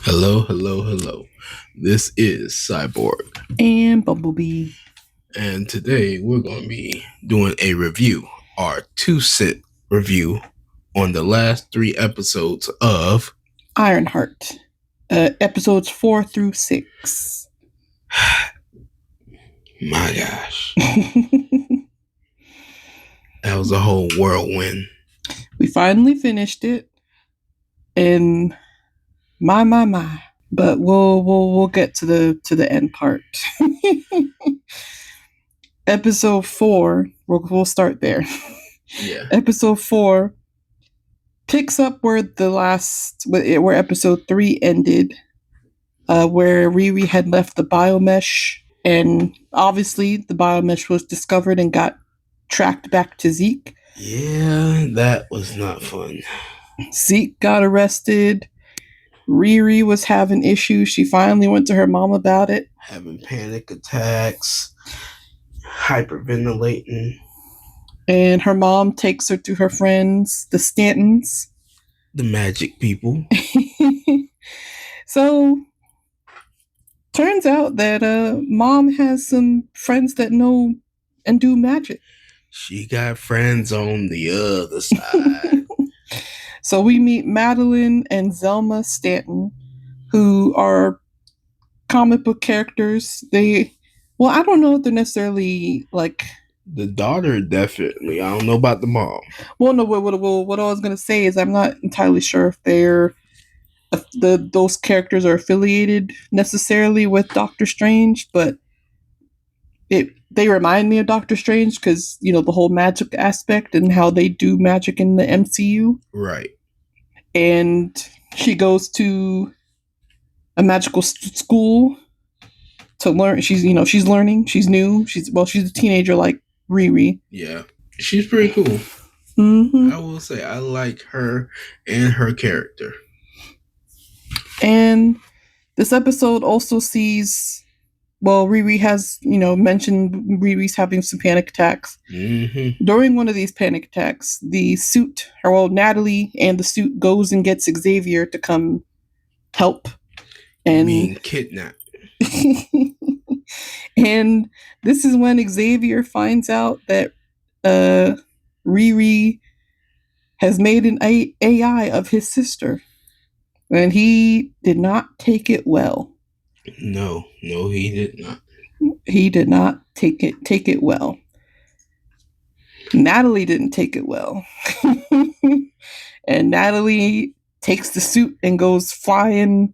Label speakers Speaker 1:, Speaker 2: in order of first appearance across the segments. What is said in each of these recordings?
Speaker 1: Hello, hello, hello. This is Cyborg,
Speaker 2: And Bumblebee.
Speaker 1: and today we're going to be doing a review, our 2-cent review on the last 3 episodes of
Speaker 2: Ironheart. Episodes 4 through 6.
Speaker 1: My gosh, that was a whole whirlwind.
Speaker 2: We finally finished it, and my. But we'll get to the end part. Episode 4. We'll start there.
Speaker 1: Yeah.
Speaker 2: Episode 4 picks up where episode 3 ended, where Riri had left the biomesh, and obviously the biomesh was discovered and got tracked back to Zeke.
Speaker 1: Yeah, that was not fun.
Speaker 2: Zeke got arrested. Riri was having issues. She finally went to her mom about it.
Speaker 1: Having panic attacks, hyperventilating.
Speaker 2: And her mom takes her to her friends, the Stantons.
Speaker 1: The magic people.
Speaker 2: So, turns out that mom has some friends that know and do magic.
Speaker 1: She got friends on the other side.
Speaker 2: So we meet Madeline and Zelma Stanton, who are comic book characters. I don't know if they're necessarily like...
Speaker 1: The daughter, definitely. I don't know about the mom.
Speaker 2: Well, no, what I was going to say is I'm not entirely sure if those characters are affiliated necessarily with Doctor Strange, but they remind me of Doctor Strange because, the whole magic aspect and how they do magic in the MCU.
Speaker 1: Right.
Speaker 2: And she goes to a magical school to learn. She's learning. She's new. She's a teenager like Riri.
Speaker 1: Yeah. She's pretty cool.
Speaker 2: Mm-hmm.
Speaker 1: I will say I like her and her character.
Speaker 2: And this episode also sees... Well, Riri has, mentioned Riri's having some panic attacks.
Speaker 1: Mm-hmm.
Speaker 2: During one of these panic attacks, Natalie and the suit goes and gets Xavier to come help. And
Speaker 1: being kidnapped.
Speaker 2: And this is when Xavier finds out that Riri has made an AI of his sister. And he did not take it well.
Speaker 1: No, he did not.
Speaker 2: He did not take it well. Natalie didn't take it well. And Natalie takes the suit and goes flying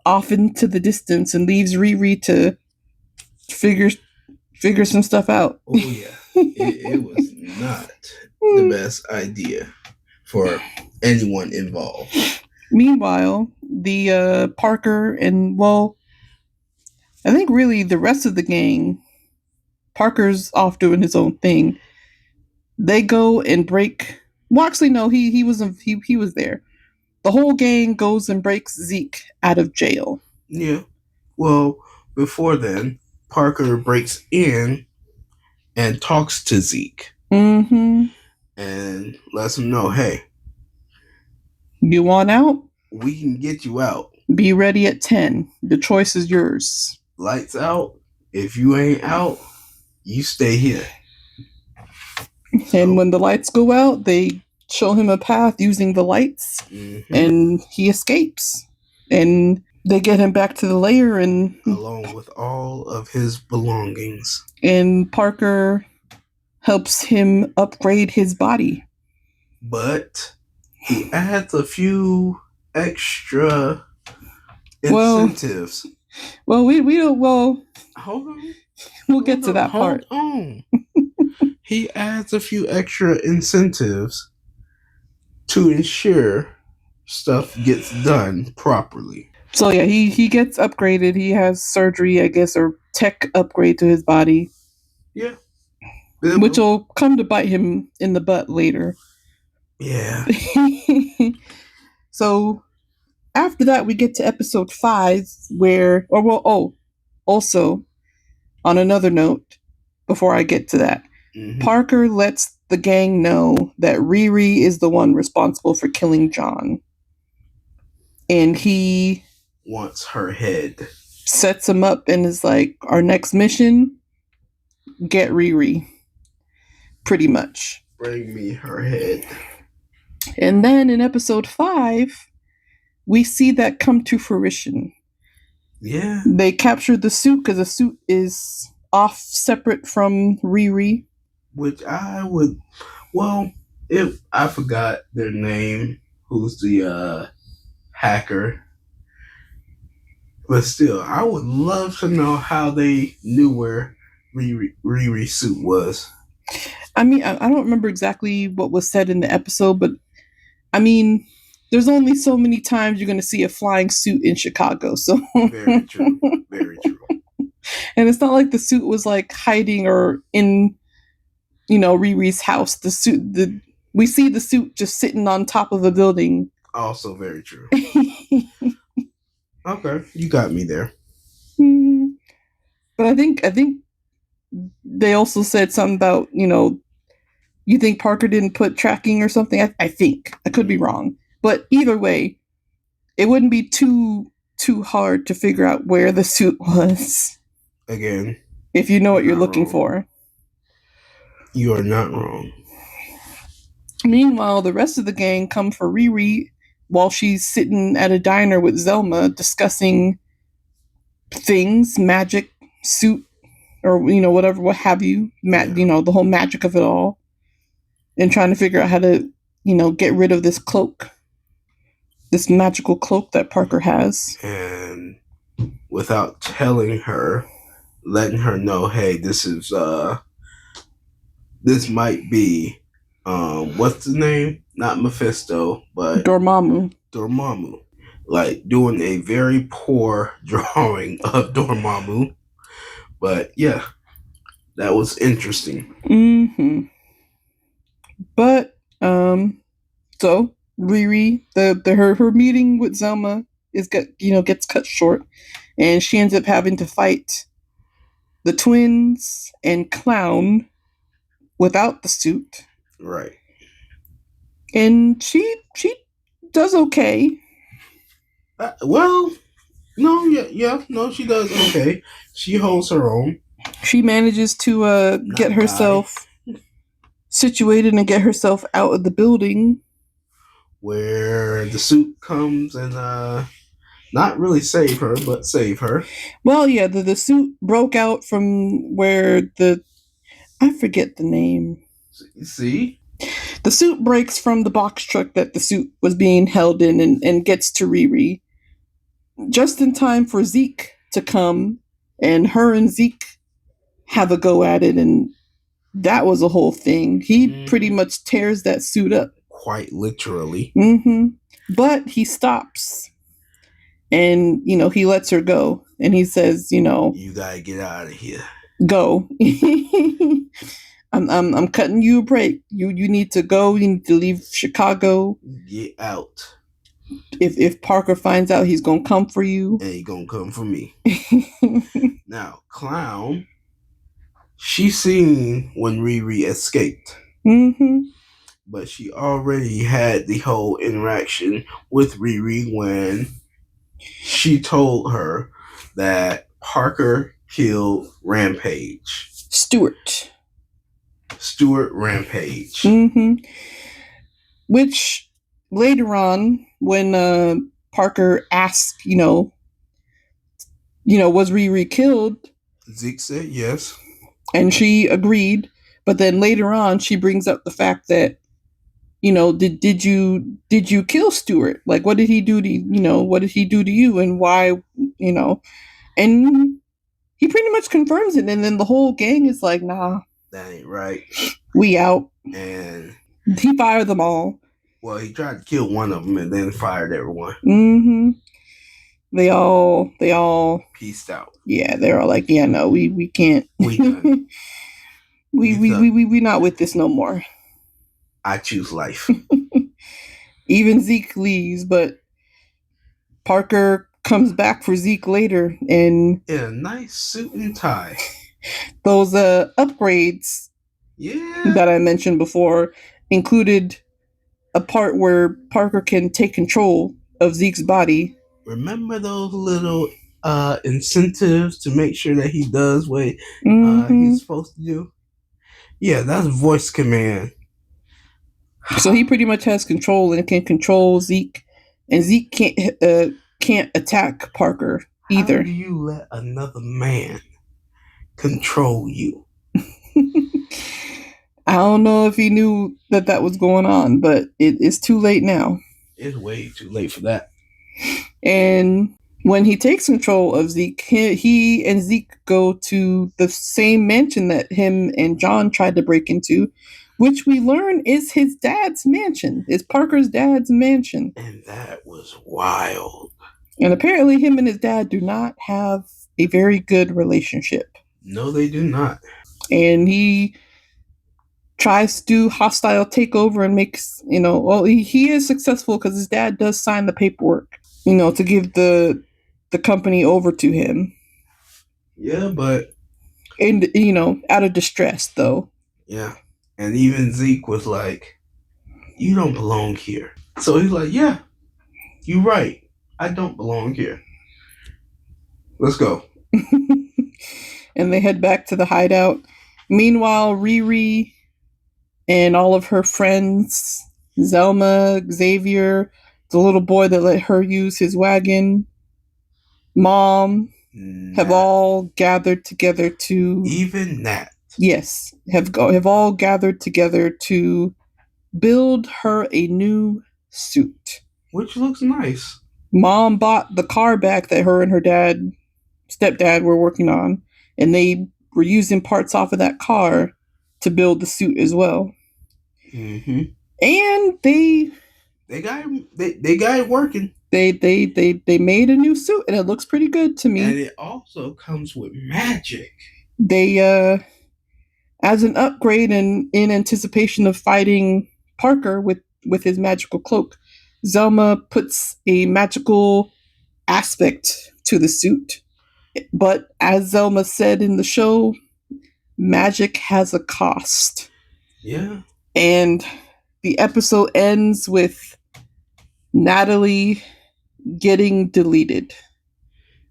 Speaker 2: off into the distance and leaves Riri to figure some stuff out.
Speaker 1: Oh yeah. It was not the best idea for anyone involved.
Speaker 2: Meanwhile, the Parker and, I think really the rest of the gang, Parker's off doing his own thing. They go and break... Well, actually, no, he was there. The whole gang goes and breaks Zeke out of jail.
Speaker 1: Yeah. Well, before then, Parker breaks in and talks to Zeke.
Speaker 2: Mm-hmm.
Speaker 1: And lets him know, hey,
Speaker 2: you want out?
Speaker 1: We can get you out.
Speaker 2: Be ready at 10. The choice is yours.
Speaker 1: Lights out. If you ain't out, you stay here.
Speaker 2: And when the lights go out, they show him a path using the lights. Mm-hmm. And he escapes. And they get him back to the lair, and
Speaker 1: along with all of his belongings.
Speaker 2: And Parker helps him upgrade his body.
Speaker 1: But he adds a few extra incentives.
Speaker 2: Well, we don't... Well,
Speaker 1: hold on.
Speaker 2: We'll get to that part.
Speaker 1: Hold on. He adds a few extra incentives to ensure stuff gets done properly.
Speaker 2: So yeah, he gets upgraded. He has surgery, I guess, or tech upgrade to his body.
Speaker 1: Yeah.
Speaker 2: Which will come to bite him in the butt later.
Speaker 1: Yeah.
Speaker 2: So after that, we get to episode 5, where... also, on another note, before I get to that, mm-hmm. Parker lets the gang know that Riri is the one responsible for killing John. And he
Speaker 1: wants her head.
Speaker 2: Sets him up and is like, our next mission, get Riri. Pretty much.
Speaker 1: Bring me her head.
Speaker 2: And then in episode 5, we see that come to fruition.
Speaker 1: Yeah.
Speaker 2: They captured the suit because the suit is off separate from Riri.
Speaker 1: Which I would, well, if I forgot their name, who's the hacker. But still, I would love to know how they knew where Riri's suit was.
Speaker 2: I mean, I don't remember exactly what was said in the episode, but I mean, there's only so many times you're going to see a flying suit in Chicago. So
Speaker 1: very true, very true.
Speaker 2: And it's not like the suit was like hiding or in, Riri's house. We see the suit just sitting on top of a building.
Speaker 1: Also very true. Okay, you got me there.
Speaker 2: But I think they also said something about, you think Parker didn't put tracking or something? I think. I could be wrong. But either way, it wouldn't be too hard to figure out where the suit was.
Speaker 1: Again.
Speaker 2: If you know what you're looking for.
Speaker 1: You are not wrong.
Speaker 2: Meanwhile, the rest of the gang come for Riri while she's sitting at a diner with Zelma discussing things, magic, suit, or, whatever, what have you. The whole magic of it all. And trying to figure out how to, get rid of this cloak. This magical cloak that Parker has.
Speaker 1: And without telling her, letting her know, hey, this might be, what's the name? Not Mephisto, but
Speaker 2: Dormammu.
Speaker 1: Like doing a very poor drawing of Dormammu. But yeah, that was interesting.
Speaker 2: Mm-hmm. But so Riri, her meeting with Zelma gets cut short, and she ends up having to fight the twins and Clown without the suit.
Speaker 1: Right.
Speaker 2: And she does okay.
Speaker 1: Well, no, she does okay. She holds her own.
Speaker 2: She manages to get herself situated and get herself out of the building.
Speaker 1: Where the suit comes and not really save her, but save her.
Speaker 2: Well, yeah, the suit broke out from where I forget the name.
Speaker 1: See?
Speaker 2: The suit breaks from the box truck that the suit was being held in and gets to Riri. Just in time for Zeke to come, and her and Zeke have a go at it, and that was a whole thing. He pretty much tears that suit up.
Speaker 1: Quite literally.
Speaker 2: Mm-hmm. But he stops. And, he lets her go. And he says, you
Speaker 1: gotta get out of here.
Speaker 2: Go. I'm cutting you a break. You need to go. You need to leave Chicago.
Speaker 1: Get out.
Speaker 2: If Parker finds out, he's gonna come for you.
Speaker 1: And he's gonna come for me. Now, Clown, she seen when Riri escaped.
Speaker 2: Mm-hmm.
Speaker 1: But she already had the whole interaction with Riri when she told her that Parker killed Rampage.
Speaker 2: Stuart
Speaker 1: Rampage.
Speaker 2: Mm-hmm. Which later on, when Parker asked, was Riri killed?
Speaker 1: Zeke said yes.
Speaker 2: And she agreed. But then later on, she brings up the fact that, did you kill Stuart? Like, what did he do to you, and why, and he pretty much confirms it. And then the whole gang is like, nah,
Speaker 1: that ain't right.
Speaker 2: We out.
Speaker 1: And
Speaker 2: he fired them all.
Speaker 1: Well, he tried to kill one of them and then fired everyone.
Speaker 2: Mm-hmm. They all
Speaker 1: peaced out.
Speaker 2: Yeah, they're all like, yeah, no, we can't.
Speaker 1: We done.
Speaker 2: we not with this no more.
Speaker 1: I choose life.
Speaker 2: Even Zeke leaves, but Parker comes back for Zeke later and
Speaker 1: in a nice suit and tie.
Speaker 2: Those upgrades that I mentioned before included a part where Parker can take control of Zeke's body.
Speaker 1: remember those little incentives to make sure that he does what
Speaker 2: Mm-hmm.
Speaker 1: he's supposed to do? Yeah, that's voice command.
Speaker 2: So he pretty much has control and can control Zeke, and Zeke can't attack Parker
Speaker 1: How
Speaker 2: either.
Speaker 1: do you let another man control you?
Speaker 2: I don't know if he knew that that was going on, but it is too late now.
Speaker 1: It's way too late for that.
Speaker 2: And when he takes control of Zeke, he and Zeke go to the same mansion that him and John tried to break into, which we learn is his dad's mansion, is Parker's dad's mansion.
Speaker 1: And that was wild.
Speaker 2: And apparently, him and his dad do not have a very good relationship.
Speaker 1: No, they do not.
Speaker 2: And he tries to do hostile takeover and makes, well, he is successful because his dad does sign the paperwork, to give the company over to him.
Speaker 1: Yeah, but
Speaker 2: And, out of distress, though.
Speaker 1: yeah. And even Zeke was like, you don't belong here. So he's like, yeah, you're right. I don't belong here. Let's go.
Speaker 2: And they head back to the hideout. Meanwhile, Riri and all of her friends, Zelma, Xavier, the little boy that let her use his wagon, Mom, have all gathered together to...
Speaker 1: Even Nat.
Speaker 2: Yes, have all gathered together to build her a new suit.
Speaker 1: Which looks nice.
Speaker 2: Mom bought the car back that her and her stepdad were working on, and they were using parts off of that car to build the suit as well.
Speaker 1: Mm-hmm.
Speaker 2: And they
Speaker 1: got it working.
Speaker 2: They made a new suit, and it looks pretty good to me.
Speaker 1: And it also comes with magic.
Speaker 2: They as an upgrade and in anticipation of fighting Parker with his magical cloak, Zelma puts a magical aspect to the suit. But as Zelma said in the show, magic has a cost.
Speaker 1: Yeah.
Speaker 2: And the episode ends with Natalie getting deleted.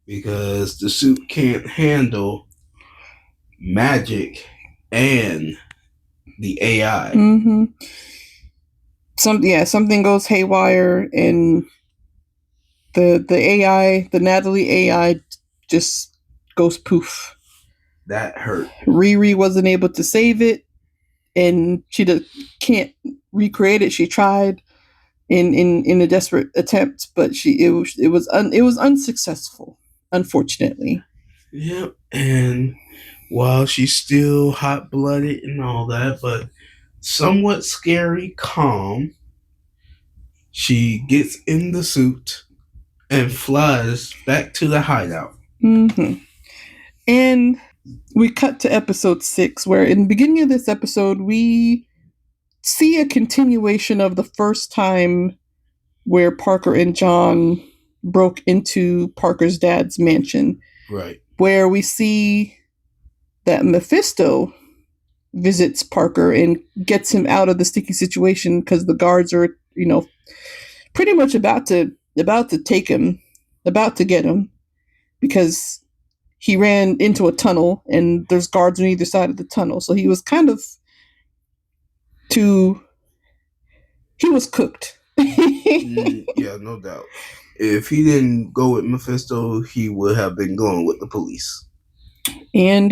Speaker 1: Because the suit can't handle magic and the AI.
Speaker 2: Mm-hmm. Something goes haywire, and the AI, the Natalie AI, just goes poof.
Speaker 1: That hurt.
Speaker 2: Riri wasn't able to save it, and she can't recreate it. She tried in a desperate attempt, but it was unsuccessful, unfortunately.
Speaker 1: Yep. And while she's still hot blooded and all that, but somewhat scary calm, she gets in the suit and flies back to the hideout.
Speaker 2: Mm-hmm. And we cut to episode 6, where in the beginning of this episode, we see a continuation of the first time where Parker and John broke into Parker's dad's mansion.
Speaker 1: Right.
Speaker 2: Where we see that Mephisto visits Parker and gets him out of the sticky situation because the guards are, pretty much about to take him, about to get him, because he ran into a tunnel and there's guards on either side of the tunnel. So he was kind of he was cooked.
Speaker 1: Yeah, no doubt. If he didn't go with Mephisto, he would have been going with the police.
Speaker 2: And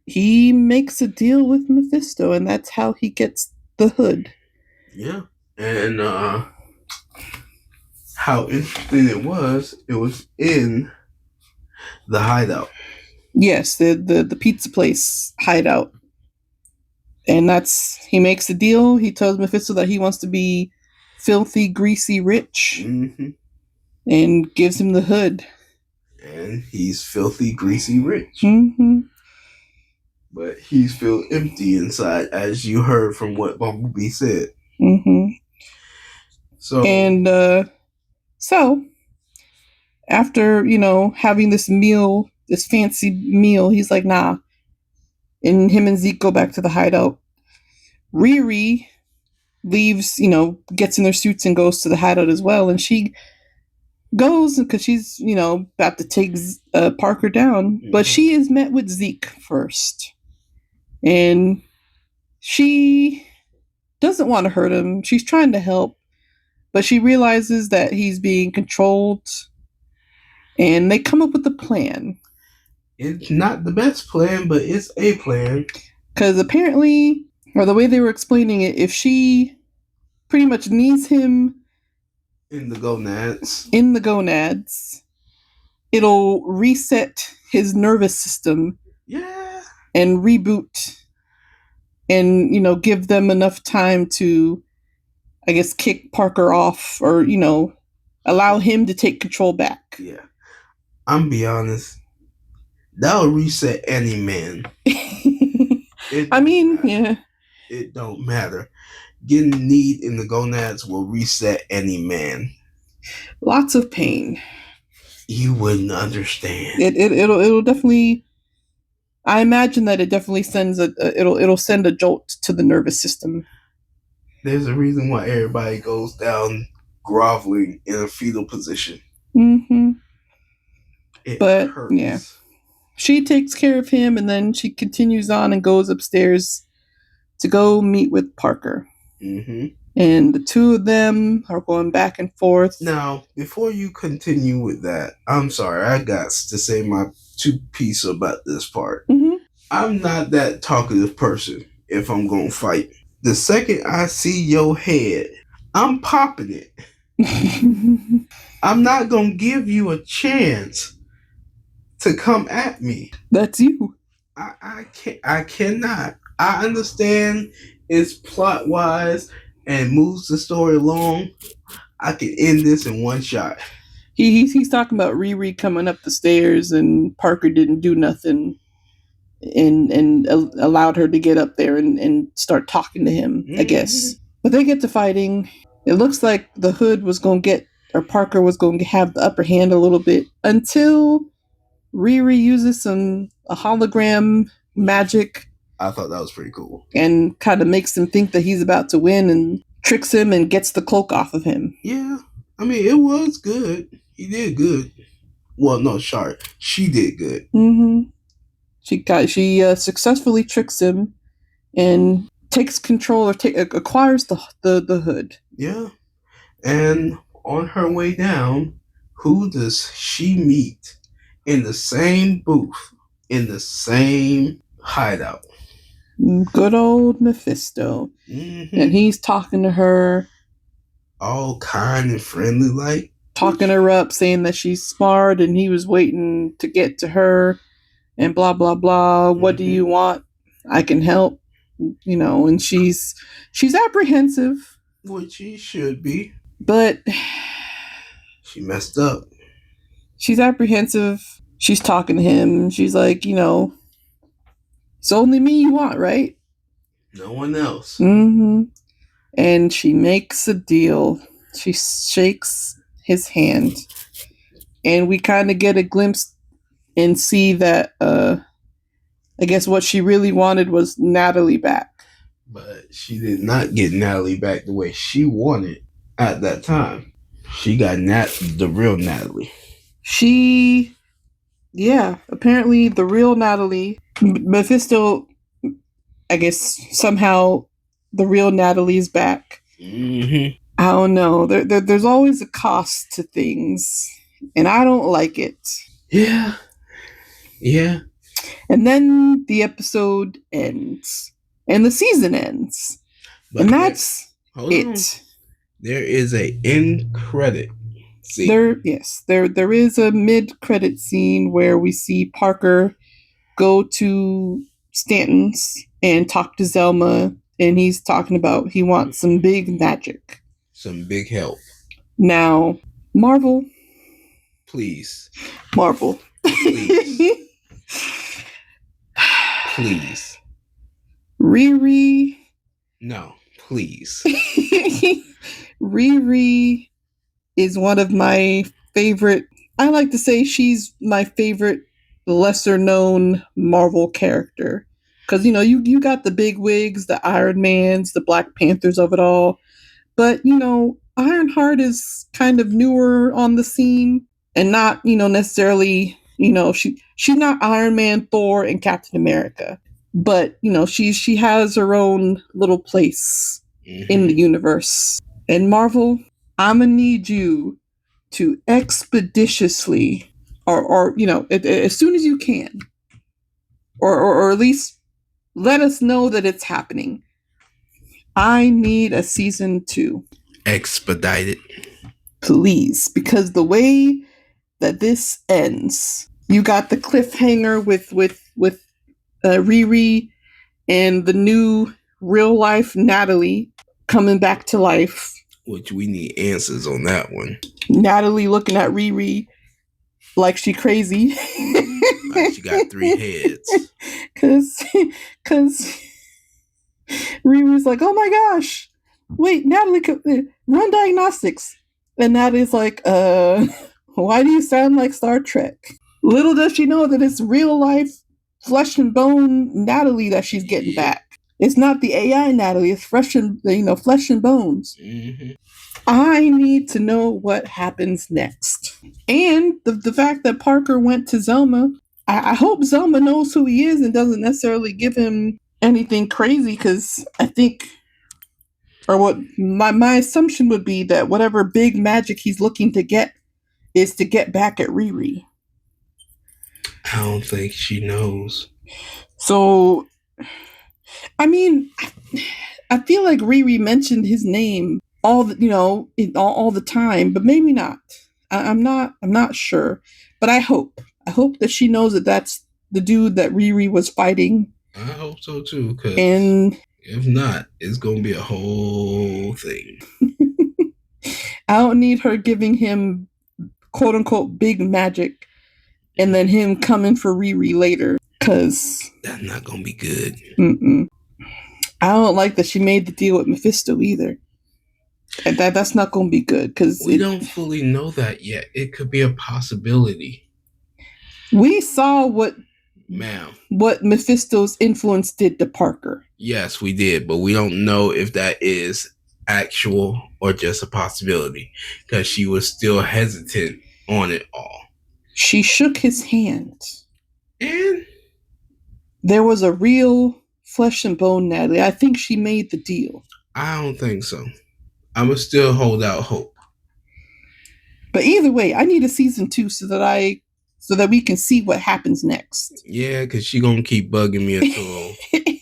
Speaker 2: he makes a deal with Mephisto, and that's how he gets the hood.
Speaker 1: Yeah. And how interesting it was in the hideout.
Speaker 2: Yes, the pizza place hideout. And he makes a deal. He tells Mephisto that he wants to be filthy, greasy rich, and gives him the hood.
Speaker 1: And he's filthy, greasy rich.
Speaker 2: Mm-hmm.
Speaker 1: But he's feel empty inside, as you heard from what Bumblebee said.
Speaker 2: Mm-hmm. So after having this meal, this fancy meal, he's like, nah. And him and Zeke go back to the hideout. Riri leaves, gets in their suits and goes to the hideout as well. And she goes because she's, about to take Parker down, but
Speaker 1: Mm-hmm.
Speaker 2: she is met with Zeke first. And she doesn't want to hurt him. She's trying to help, but she realizes that he's being controlled, and they come up with a plan.
Speaker 1: It's not the best plan, but it's a plan.
Speaker 2: Because apparently, or the way they were explaining it, if she pretty much knees him
Speaker 1: In the gonads.
Speaker 2: in the gonads, it'll reset his nervous system
Speaker 1: Yeah.
Speaker 2: and reboot and, give them enough time to, I guess, kick Parker off or, allow him to take control back.
Speaker 1: Yeah. I'm be honest. That'll reset any man.
Speaker 2: I mean, yeah.
Speaker 1: It don't matter. Getting kneed in the gonads will reset any man.
Speaker 2: Lots of pain.
Speaker 1: You wouldn't understand.
Speaker 2: It'll definitely. I imagine that it definitely sends it'll send a jolt to the nervous system.
Speaker 1: There's a reason why everybody goes down groveling in a fetal position.
Speaker 2: Mm-hmm. But
Speaker 1: hurts.
Speaker 2: Yeah, she takes care of him, and then she continues on and goes upstairs to go meet with Parker.
Speaker 1: Mm-hmm.
Speaker 2: And the two of them are going back and forth.
Speaker 1: Now, before you continue with that, I'm sorry, I got to say my two piece about this part.
Speaker 2: Mm-hmm.
Speaker 1: I'm not that talkative person if I'm going to fight. The second I see your head, I'm popping it. I'm not going to give you a chance to come at me.
Speaker 2: That's you.
Speaker 1: I cannot. I understand it's plot wise and moves the story along. I can end this in one shot.
Speaker 2: He's talking about Riri coming up the stairs and Parker didn't do nothing and allowed her to get up there and start talking to him, I guess. But they get to fighting. It looks like the Hood was going to get, or Parker was going to have the upper hand a little bit until Riri uses a hologram magic.
Speaker 1: I thought that was pretty cool.
Speaker 2: And kind of makes him think that he's about to win and tricks him and gets the cloak off of him.
Speaker 1: Yeah. I mean, it was good. He did good. Well, no, sorry. She did good.
Speaker 2: Mm-hmm. She successfully tricks him and takes control or acquires the Hood.
Speaker 1: Yeah. And on her way down, who does she meet in the same booth, in the same hideout?
Speaker 2: Good old Mephisto. Mm-hmm. And he's talking to her.
Speaker 1: All kind and friendly, like.
Speaker 2: Talking her up, saying that she's smart and he was waiting to get to her and blah, blah, blah. Mm-hmm. What do you want? I can help. And she's apprehensive.
Speaker 1: Which she should be.
Speaker 2: But
Speaker 1: she messed up.
Speaker 2: She's apprehensive. She's talking to him. She's like, it's only me you want, right?
Speaker 1: No one else.
Speaker 2: Mm-hmm. And she makes a deal. She shakes his hand. And we kind of get a glimpse and see that, I guess what she really wanted was Natalie back.
Speaker 1: But she did not get Natalie back the way she wanted at that time. She got the real Natalie.
Speaker 2: Apparently the real Natalie, Mephisto, I guess somehow the real Natalie is back.
Speaker 1: Mm-hmm.
Speaker 2: I don't know. There's always a cost to things, and I don't like it.
Speaker 1: Yeah. Yeah.
Speaker 2: And then the episode ends, and the season ends, but and that's it. On.
Speaker 1: There is a end credit scene.
Speaker 2: There is a mid-credit scene where we see Parker go to Stanton's and talk to Zelma, and he's talking about he wants some big magic.
Speaker 1: Some big help.
Speaker 2: Now, Marvel.
Speaker 1: Please.
Speaker 2: Marvel.
Speaker 1: Please. Please.
Speaker 2: Riri.
Speaker 1: No, please.
Speaker 2: Riri is one of my favorite. I like to say she's my favorite lesser known Marvel character. Because, you got the big wigs, the Iron Mans, the Black Panthers of it all. But, Ironheart is kind of newer on the scene and not, necessarily, she's not Iron Man, Thor, and Captain America. But, she has her own little place in the universe. And Marvel, I'ma need you to expeditiously or as soon as you can, or at least let us know that it's happening. I need a season 2.
Speaker 1: Expedited.
Speaker 2: Please, because the way that this ends, you got the cliffhanger with Riri and the new real life Natalie coming back to life.
Speaker 1: Which we need answers on that one.
Speaker 2: Natalie looking at Riri like she crazy.
Speaker 1: Like she got 3 heads.
Speaker 2: Cause Riri's like, oh my gosh, wait, Natalie, run diagnostics. And Natalie's like, why do you sound like Star Trek? Little does she know that it's real life, flesh and bone Natalie that she's getting back. It's not the AI Natalie, it's flesh and bones. Mm-hmm. I need to know what happens next. And the fact that Parker went to Zelma, I hope Zelma knows who he is and doesn't necessarily give him anything crazy, because I think, or what my assumption would be, that whatever big magic he's looking to get is to get back at Riri.
Speaker 1: I don't think she knows.
Speaker 2: So, I mean, I feel like Riri mentioned his name all the time, but maybe not. I'm not sure, but I hope that she knows that that's the dude that Riri was fighting.
Speaker 1: I hope so too, because if not, it's gonna be a whole thing.
Speaker 2: I don't need her giving him quote unquote big magic and then him coming for Riri later, because
Speaker 1: that's not gonna be good.
Speaker 2: I don't like that she made the deal with Mephisto either. And that's not gonna be good, because
Speaker 1: we don't fully know that yet. It could be a possibility.
Speaker 2: We saw what Mephisto's influence did to Parker.
Speaker 1: Yes, we did, but we don't know if that is actual or just a possibility, because she was still hesitant on it all.
Speaker 2: She shook his hand,
Speaker 1: and
Speaker 2: there was a real flesh and bone Natalie. I think she made the deal.
Speaker 1: I don't think so. I'm gonna still hold out hope.
Speaker 2: But either way, I need a season 2 so that we can see what happens next.
Speaker 1: Yeah, because she's gonna keep bugging me until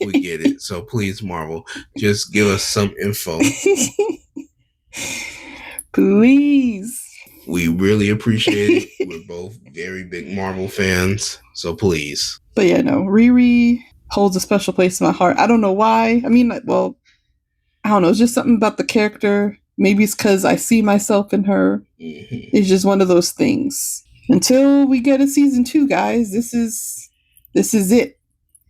Speaker 1: we get it. So please, Marvel, just give us some info.
Speaker 2: Please.
Speaker 1: We really appreciate it. We're both very big Marvel fans, so please.
Speaker 2: But yeah, no, Riri holds a special place in my heart. I don't know why. I mean, well, I don't know. It's just something about the character. Maybe it's because I see myself in her. Mm-hmm. It's just one of those things. Until we get a season 2, guys, this is it.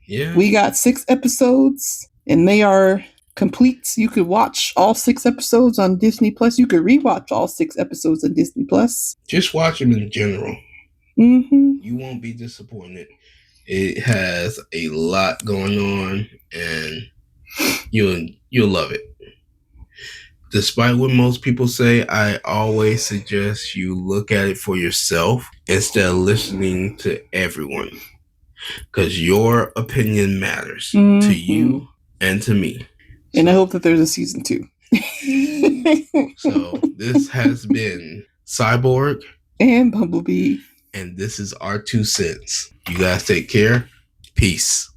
Speaker 1: Yeah.
Speaker 2: We got 6 episodes, and they are complete. You could watch all 6 episodes on Disney Plus. You could rewatch all 6 episodes on Disney Plus.
Speaker 1: Just watch them in general.
Speaker 2: Mm-hmm.
Speaker 1: You won't be disappointed. It has a lot going on, and you'll love it. Despite what most people say, I always suggest you look at it for yourself instead of listening to everyone, because your opinion matters to you and to me.
Speaker 2: And I hope that there's a season 2.
Speaker 1: So this has been Cyborg
Speaker 2: and Bumblebee,
Speaker 1: and this is our 2 cents. You guys take care. Peace.